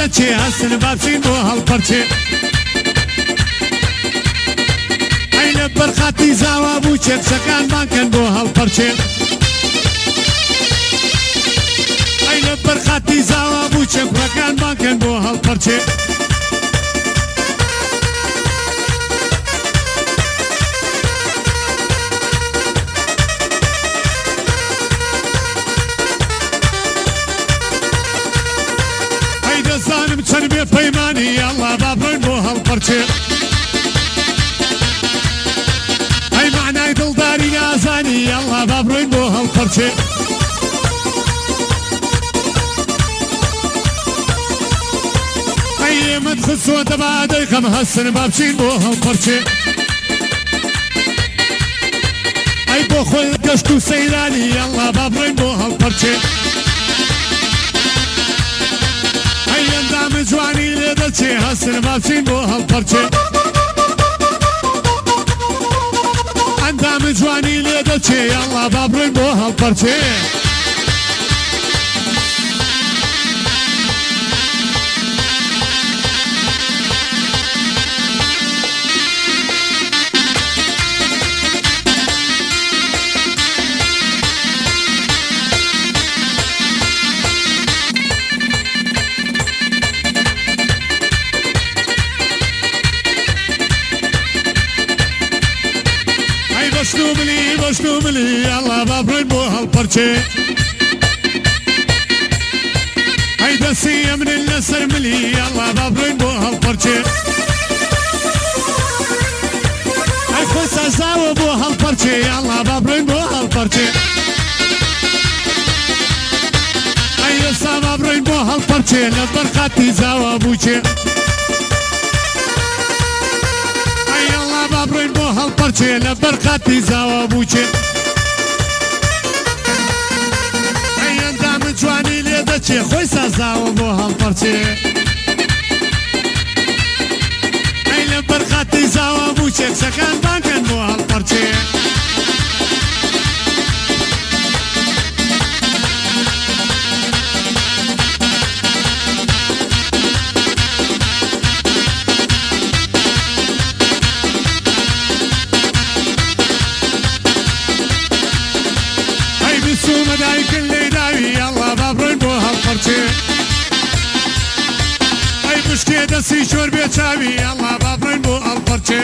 دەچێ هەستن بابچین بۆ هەڵپەرچێ ئەی لە بەرخاتی زاوا بوو چێکچەکان بانکەن بۆ هەڵپەرچێ ئەی لە بەرخاتی زاوا بوو چێکچەکان بانکەن بۆ هەڵپەرچێ دەزانم چەند بێ پەیمانی ئەڵڵا با بڕۆین بۆ هەڵپەرچێ ئەی معنای دڵداری نازانی ئەڵڵا با بڕۆین بۆ هەڵپەرچێ ئەی ئێمەت خستووەتە بادەی خەم هەستن با بچین بۆ هەڵپەرچێ ئەی بۆ خۆی گەشت و سەیرانی ئەڵڵا با بڕۆین بۆ هەڵپەرچێ ئەندامە جوانی لێ دەچێ هەستن بابچین بۆ هەڵپەرچێ ئەندامە جوانی لێ دەچێ ئەڵڵا با بڕۆین بۆ هەڵپەرچێ بەشنو ملی ئەڵڵا با بڕۆین بۆ هەڵپەرچێ ئەی دەستی ئەمرن لەسەر ملی ئەڵڵا با بڕۆین بۆ هەڵپەرچێ ئەی خۆی سازاوە بۆ هەڵپەرچێ ئەڵڵا با بڕۆین بۆ هەڵپەرچێ ئەی ئێستا با بڕۆین بۆ هەڵپەرچێ لە بەرخاتی زاوا بووچێ بڕۆین بۆ هەڵپەرچێ لە بەرخاتی زاوا بووچێ ئەی ئەندامە جوانی لێ دەچێ خۆی سازاوە بۆ هەڵپەرچێ ئەی لە بەرخاتی زاوا بووچێ کچەکان بانکەن بۆ هەڵپەرچێ مەدایکن لێ داوی ئەڵڵا با بڕۆین بۆ هەڵپەرچێ ئەی بشکێ دەستی شۆر بێ چاوی ئەڵڵا با بڕۆین بۆ هەڵپەرچێ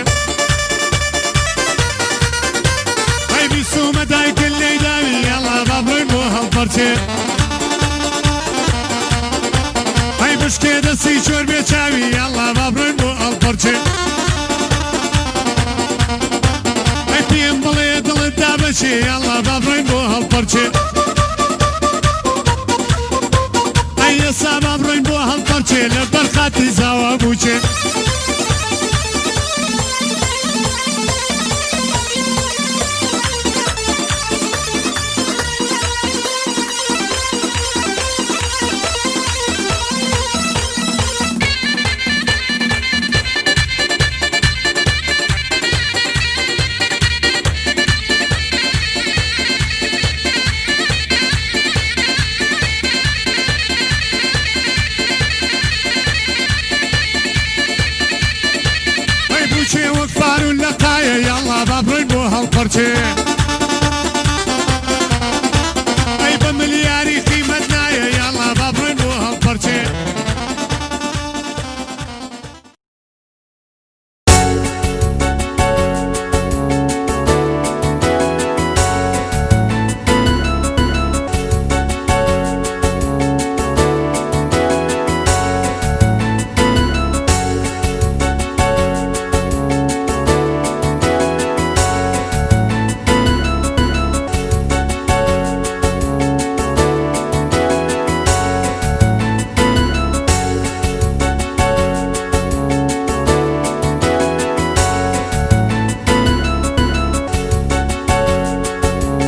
ئەی بیستو مەدایکن لێ داوی ئەڵڵا با بڕۆین بۆ هەڵپەرچێ ئەی بشکێ دەستی شۆر بێ چاوی ئەڵڵا با بڕۆین بۆ هەڵپەرچێ ئەی پێم بڵێ دڵت دابەچێ ئەڵڵا با بڕۆین بۆ هەڵپەرچێ ئێستا با بڕۆین بۆ هەڵپەرچێ لە بەرخاتی زاوا بووچێ وەک فارون لە قایە یاڵڵا با بڕۆین بۆ هەڵپەرچێ